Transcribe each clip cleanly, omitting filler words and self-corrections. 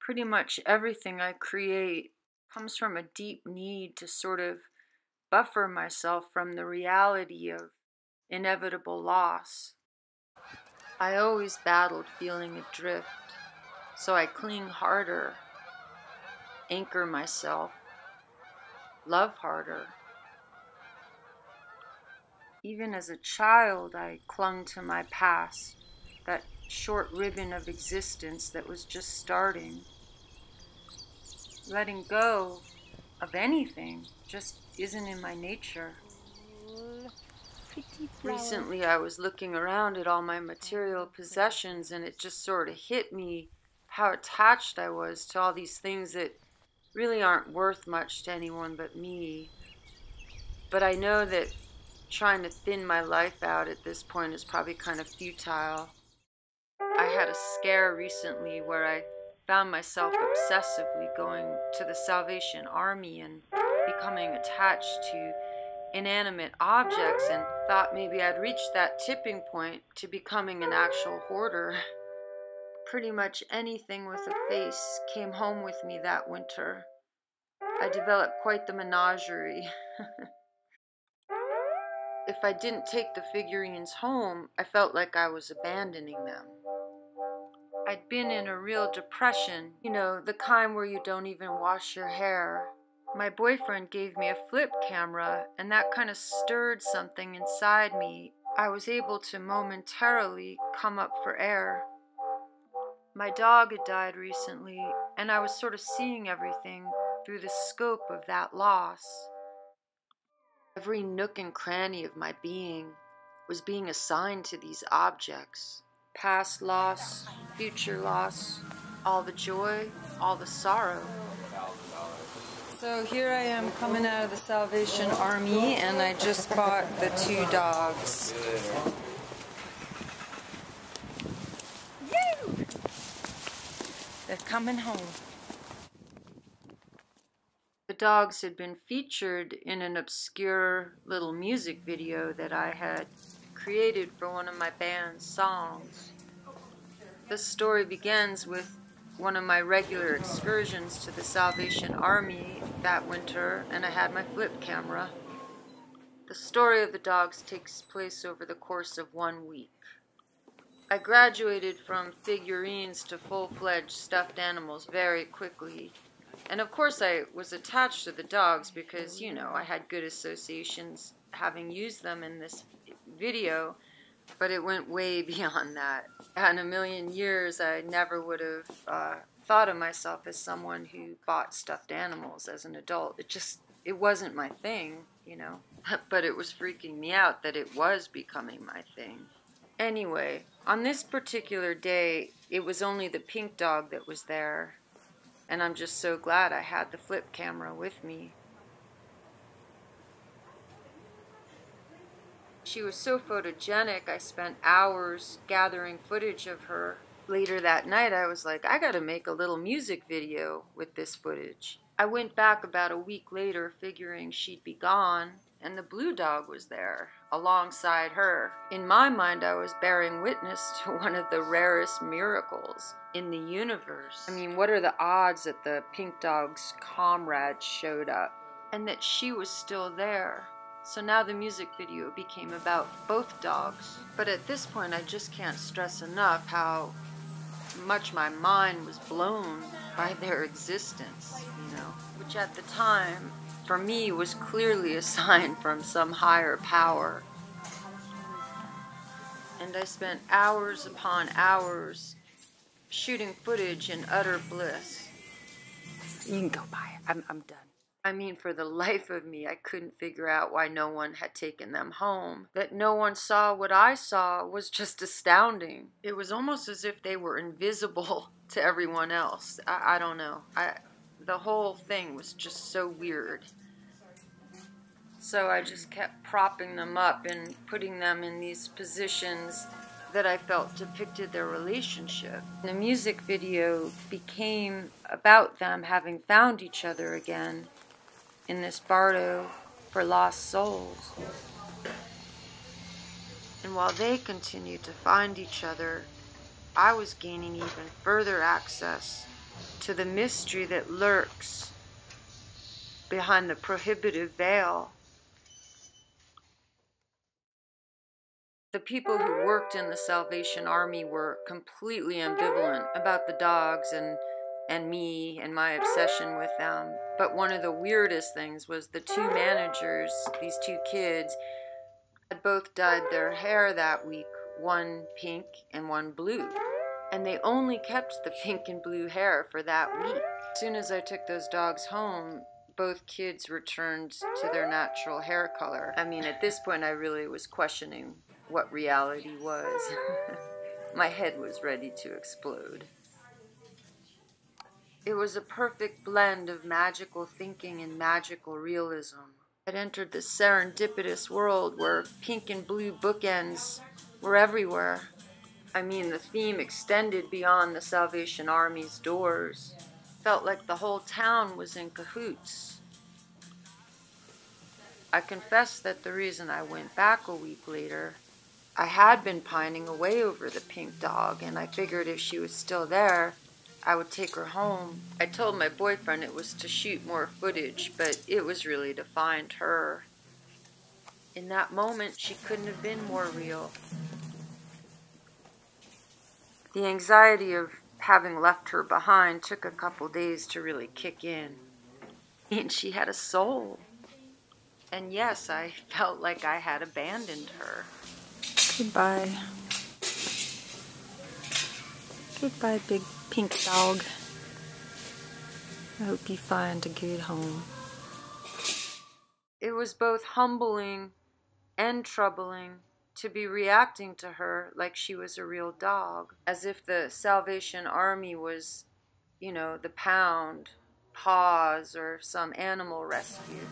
Pretty much everything I create comes from a deep need to sort of buffer myself from the reality of inevitable loss. I always battled feeling adrift, so I cling harder, anchor myself, love harder. Even as a child, I clung to my past, that short ribbon of existence that was just starting. Letting go of anything just isn't in my nature. Recently, I was looking around at all my material possessions, and it just sort of hit me how attached I was to all these things that really aren't worth much to anyone but me. But I know that trying to thin my life out at this point is probably kind of futile. I had a scare recently where I found myself obsessively going to the Salvation Army and becoming attached to inanimate objects, and thought maybe I'd reached that tipping point to becoming an actual hoarder. Pretty much anything with a face came home with me that winter. I developed quite the menagerie. If I didn't take the figurines home, I felt like I was abandoning them. I'd been in a real depression, the kind where you don't even wash your hair. My boyfriend gave me a flip camera, and that kind of stirred something inside me. I was able to momentarily come up for air. My dog had died recently, and I was sort of seeing everything through the scope of that loss. Every nook and cranny of my being was being assigned to these objects. Past loss, future loss, all the joy, all the sorrow. So here I am coming out of the Salvation Army, and I just bought the 2 dogs. Yay! They're coming home. The dogs had been featured in an obscure little music video that I had created for one of my band's songs. This story begins with one of my regular excursions to the Salvation Army that winter, and I had my flip camera. The story of the dogs takes place over the course of 1 week. I graduated from figurines to full-fledged stuffed animals very quickly. And of course I was attached to the dogs because, I had good associations having used them in this video, but it went way beyond that. In a million years, I never would have thought of myself as someone who bought stuffed animals as an adult. It wasn't my thing, but it was freaking me out that it was becoming my thing. Anyway, on this particular day, it was only the pink dog that was there, and I'm just so glad I had the flip camera with me. She was so photogenic, I spent hours gathering footage of her. Later that night, I was like, I gotta make a little music video with this footage. I went back about a week later figuring she'd be gone, and the blue dog was there, alongside her. In my mind, I was bearing witness to one of the rarest miracles in the universe. I mean, what are the odds that the pink dog's comrade showed up, and that she was still there? So now the music video became about both dogs. But at this point, I just can't stress enough how much my mind was blown by their existence, which at the time, for me, was clearly a sign from some higher power. And I spent hours upon hours shooting footage in utter bliss. You can go by. I'm done. I mean, for the life of me, I couldn't figure out why no one had taken them home. That no one saw what I saw was just astounding. It was almost as if they were invisible to everyone else. I don't know. The whole thing was just so weird. So I just kept propping them up and putting them in these positions that I felt depicted their relationship. The music video became about them having found each other again in this bardo for lost souls. And while they continued to find each other, I was gaining even further access to the mystery that lurks behind the prohibitive veil. The people who worked in the Salvation Army were completely ambivalent about the dogs and me and my obsession with them. But one of the weirdest things was the two managers, these two kids, had both dyed their hair that week, one pink and one blue. And they only kept the pink and blue hair for that week. As soon as I took those dogs home, both kids returned to their natural hair color. I mean, at this point, I really was questioning what reality was. My head was ready to explode. It was a perfect blend of magical thinking and magical realism. I'd entered this serendipitous world where pink and blue bookends were everywhere. I mean, the theme extended beyond the Salvation Army's doors. Felt like the whole town was in cahoots. I confess that the reason I went back a week later, I had been pining away over the pink dog, and I figured if she was still there, I would take her home. I told my boyfriend it was to shoot more footage, but it was really to find her. In that moment, she couldn't have been more real. The anxiety of having left her behind took a couple days to really kick in. And she had a soul. And yes, I felt like I had abandoned her. Goodbye. Goodbye, big pink dog. I hope you find a good home. It was both humbling and troubling to be reacting to her like she was a real dog, as if the Salvation Army was, you know, the Pound, Paws, or some animal rescue.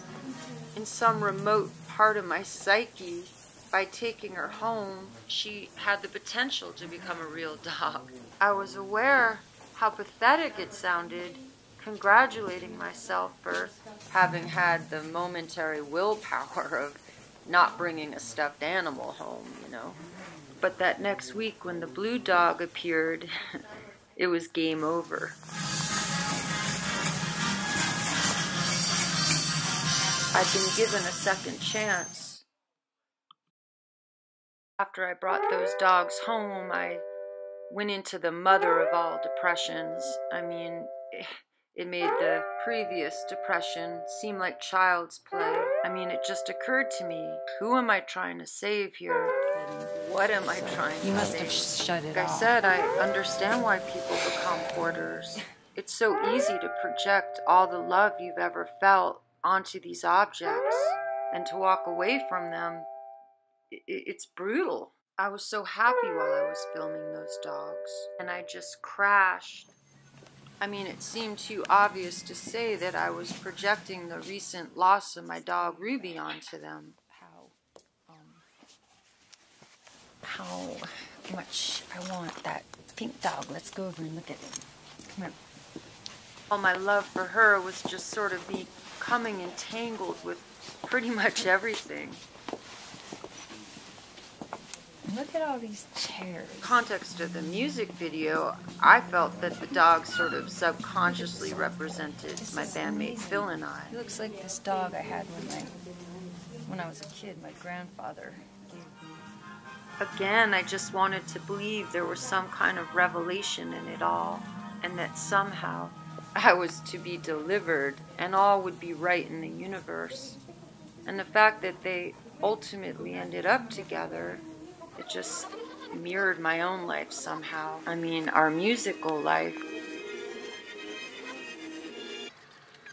In some remote part of my psyche, by taking her home, she had the potential to become a real dog. I was aware how pathetic it sounded, congratulating myself for having had the momentary willpower of not bringing a stuffed animal home, you know. But that next week when the blue dog appeared, it was game over. I'd been given a second chance. After I brought those dogs home, I went into the mother of all depressions. I mean, it made the previous depression seem like child's play. I mean, it just occurred to me, who am I trying to save here? What am I trying to save? You must have shut it off. Like I said, I understand why people become hoarders. It's so easy to project all the love you've ever felt onto these objects, and to walk away from them, it's brutal. I was so happy while I was filming those dogs, and I just crashed. I mean, it seemed too obvious to say that I was projecting the recent loss of my dog Ruby onto them. How much I want that pink dog. Let's go over and look at it. Come on. All my love for her was just sort of becoming entangled with pretty much everything. Look at all these chairs. In the context of the music video, I felt that the dog sort of subconsciously represented my bandmate Phil and I. It looks like this dog I had when I was a kid, my grandfather gave me. Again, I just wanted to believe there was some kind of revelation in it all, and that somehow I was to be delivered and all would be right in the universe. And the fact that they ultimately ended up together, it just mirrored my own life somehow. I mean, our musical life,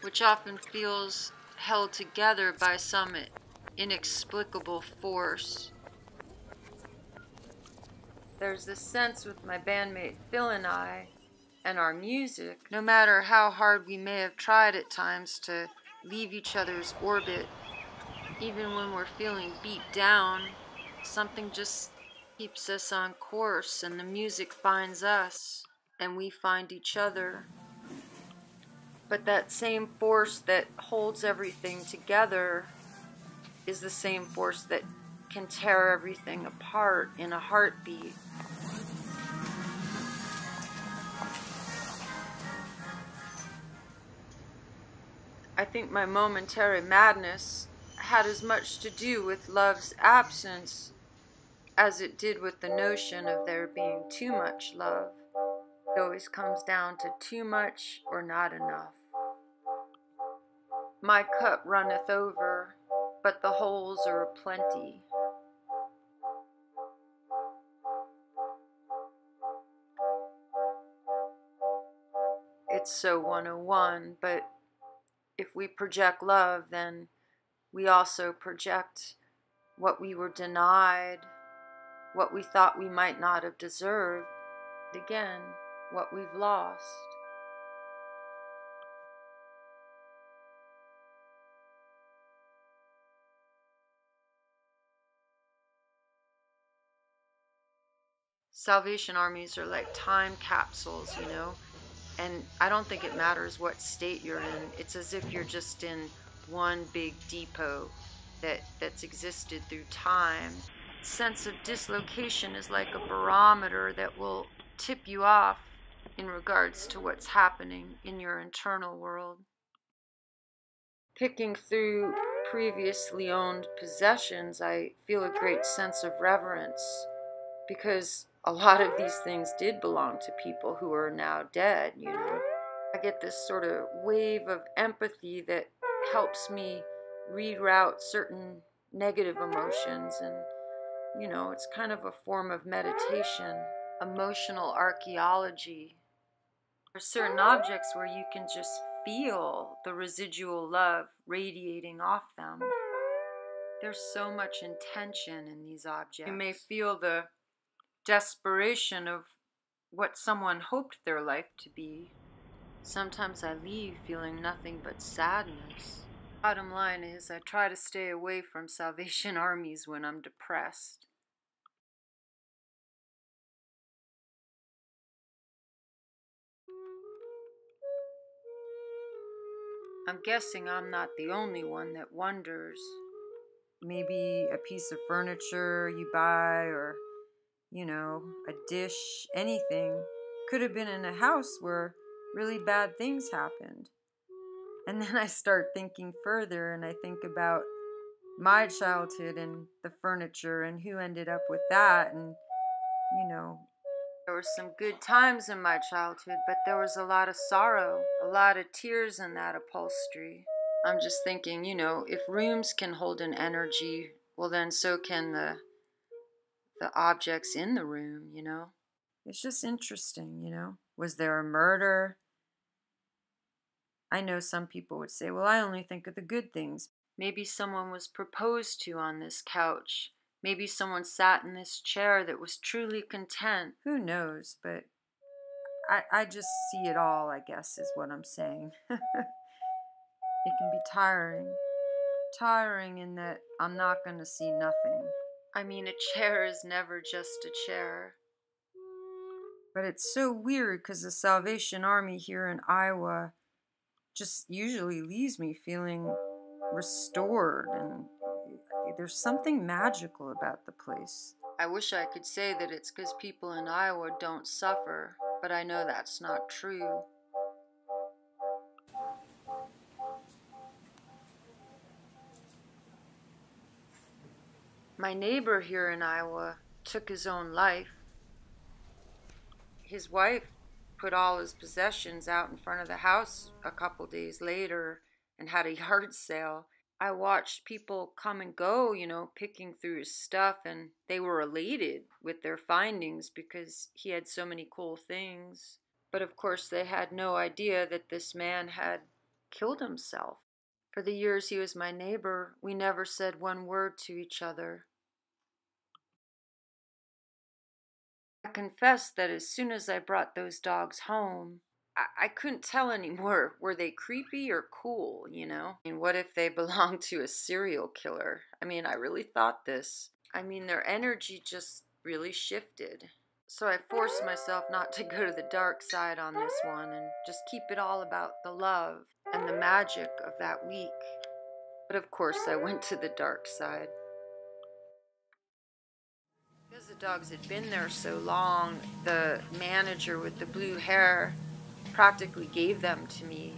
which often feels held together by some inexplicable force. There's this sense with my bandmate Phil and I, and our music, no matter how hard we may have tried at times to leave each other's orbit, even when we're feeling beat down, something just keeps us on course, and the music finds us, and we find each other. But that same force that holds everything together is the same force that can tear everything apart in a heartbeat. I think my momentary madness had as much to do with love's absence as it did with the notion of there being too much love. It always comes down to too much or not enough. My cup runneth over, but the holes are aplenty. It's so 101, but if we project love, then we also project what we were denied, what we thought we might not have deserved, again, what we've lost. Salvation armies are like time capsules, you know, and I don't think it matters what state you're in. It's as if you're just in one big depot that's existed through time. Sense of dislocation is like a barometer that will tip you off in regards to what's happening in your internal world. Picking through previously owned possessions, I feel a great sense of reverence, because a lot of these things did belong to people who are now dead, you know. I get this sort of wave of empathy that helps me reroute certain negative emotions, and, you know, it's kind of a form of meditation, emotional archeology. There's certain objects where you can just feel the residual love radiating off them. There's so much intention in these objects. You may feel the desperation of what someone hoped their life to be. Sometimes I leave feeling nothing but sadness. Bottom line is, I try to stay away from Salvation armies when I'm depressed. I'm guessing I'm not the only one that wonders. Maybe a piece of furniture you buy, or, you know, a dish, anything, could have been in a house where really bad things happened. And then I start thinking further, and I think about my childhood and the furniture and who ended up with that. And, you know, there were some good times in my childhood, but there was a lot of sorrow, a lot of tears in that upholstery. I'm just thinking, you know, if rooms can hold an energy, well then so can the objects in the room, you know. It's just interesting, you know. Was there a murder? I know some people would say, well, I only think of the good things. Maybe someone was proposed to on this couch. Maybe someone sat in this chair that was truly content. Who knows? But I just see it all, I guess, is what I'm saying. It can be tiring. Tiring in that I'm not going to see nothing. I mean, a chair is never just a chair. But it's so weird because the Salvation Army here in Iowa just usually leaves me feeling restored, and there's something magical about the place. I wish I could say that it's because people in Iowa don't suffer, but I know that's not true. My neighbor here in Iowa took his own life. His wife put all his possessions out in front of the house a couple days later and had a yard sale. I watched people come and go, you know, picking through his stuff, and they were elated with their findings because he had so many cool things. But of course, they had no idea that this man had killed himself. For the years he was my neighbor, we never said one word to each other. I confess that as soon as I brought those dogs home, I couldn't tell anymore. Were they creepy or cool, you know? I mean, what if they belonged to a serial killer? I mean, I really thought this. I mean, their energy just really shifted. So I forced myself not to go to the dark side on this one and just keep it all about the love and the magic of that week. But of course, I went to the dark side. Because the dogs had been there so long, the manager with the blue hair practically gave them to me.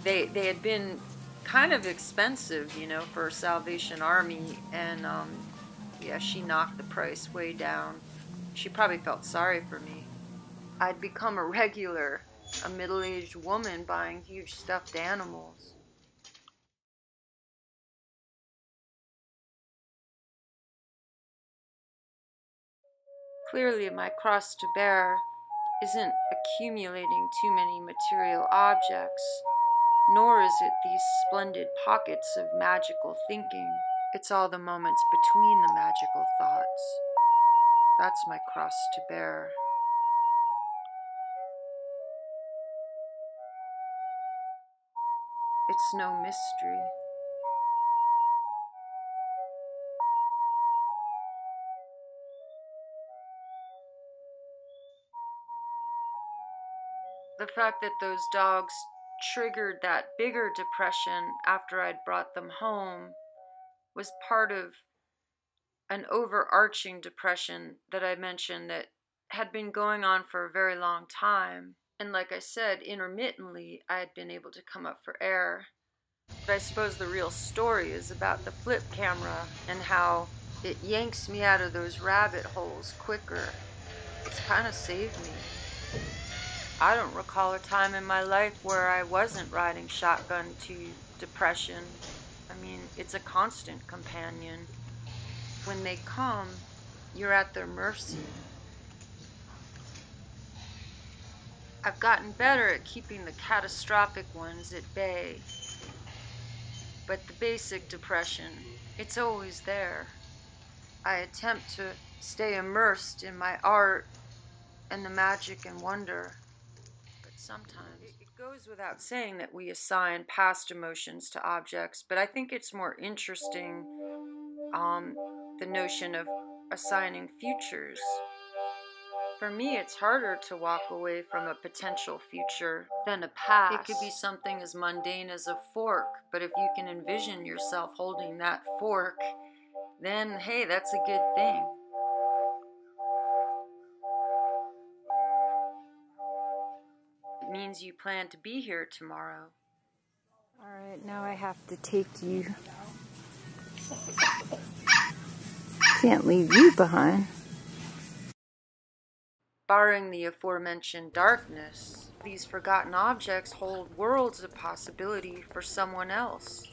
They had been kind of expensive, you know, for a Salvation Army, and yeah, she knocked the price way down. She probably felt sorry for me. I'd become a regular, a middle-aged woman buying huge stuffed animals. Clearly, my cross to bear isn't accumulating too many material objects, nor is it these splendid pockets of magical thinking. It's all the moments between the magical thoughts. That's my cross to bear. It's no mystery. The fact that those dogs triggered that bigger depression after I'd brought them home was part of an overarching depression that I mentioned that had been going on for a very long time. And like I said, intermittently, I had been able to come up for air. But I suppose the real story is about the flip camera and how it yanks me out of those rabbit holes quicker. It's kind of saved me. I don't recall a time in my life where I wasn't riding shotgun to depression. I mean, it's a constant companion. When they come, you're at their mercy. I've gotten better at keeping the catastrophic ones at bay. But the basic depression, it's always there. I attempt to stay immersed in my art and the magic and wonder. But sometimes it goes without saying that we assign past emotions to objects, but I think it's more interesting the notion of assigning futures. For me, it's harder to walk away from a potential future than a past. It could be something as mundane as a fork, but if you can envision yourself holding that fork, then hey, that's a good thing. It means you plan to be here tomorrow. All right, now I have to take you. Can't leave you behind. Barring the aforementioned darkness, these forgotten objects hold worlds of possibility for someone else.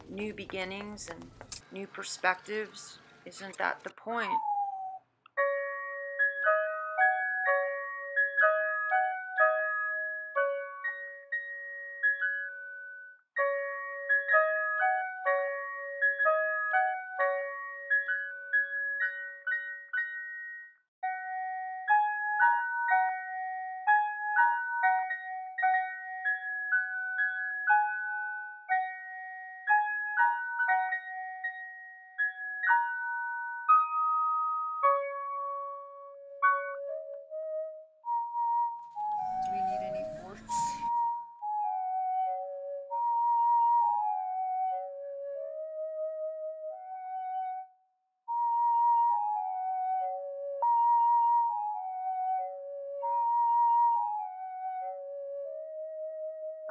New beginnings and new perspectives. Isn't that the point? Do we need any forks?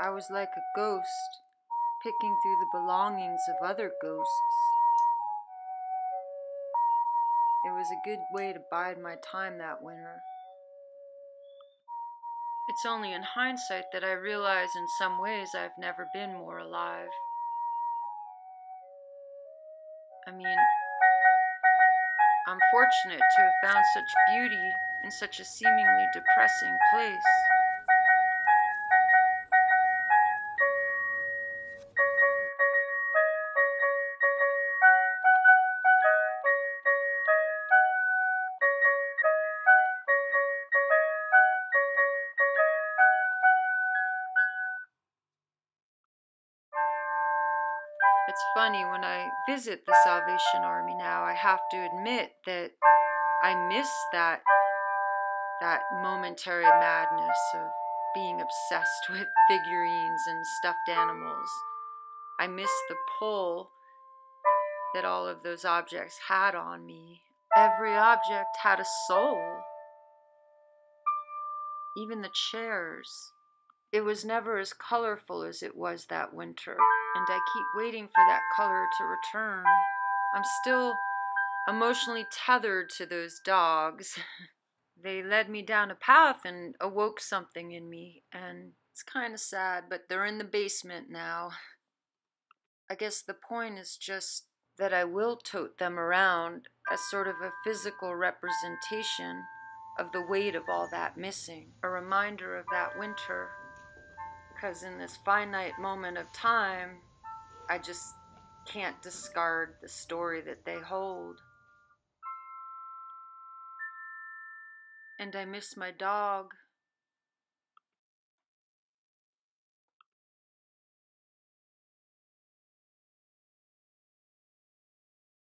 I was like a ghost, picking through the belongings of other ghosts. It was a good way to bide my time that winter. It's only in hindsight that I realize in some ways I've never been more alive. I mean, I'm fortunate to have found such beauty in such a seemingly depressing place. It's funny, when I visit the Salvation Army now, I have to admit that I miss that momentary madness of being obsessed with figurines and stuffed animals. I miss the pull that all of those objects had on me. Every object had a soul. Even the chairs. It was never as colorful as it was that winter, and I keep waiting for that color to return. I'm still emotionally tethered to those dogs. They led me down a path and awoke something in me, and it's kind of sad, but they're in the basement now. I guess the point is just that I will tote them around as sort of a physical representation of the weight of all that missing, a reminder of that winter, because in this finite moment of time, I just can't discard the story that they hold. And I miss my dog.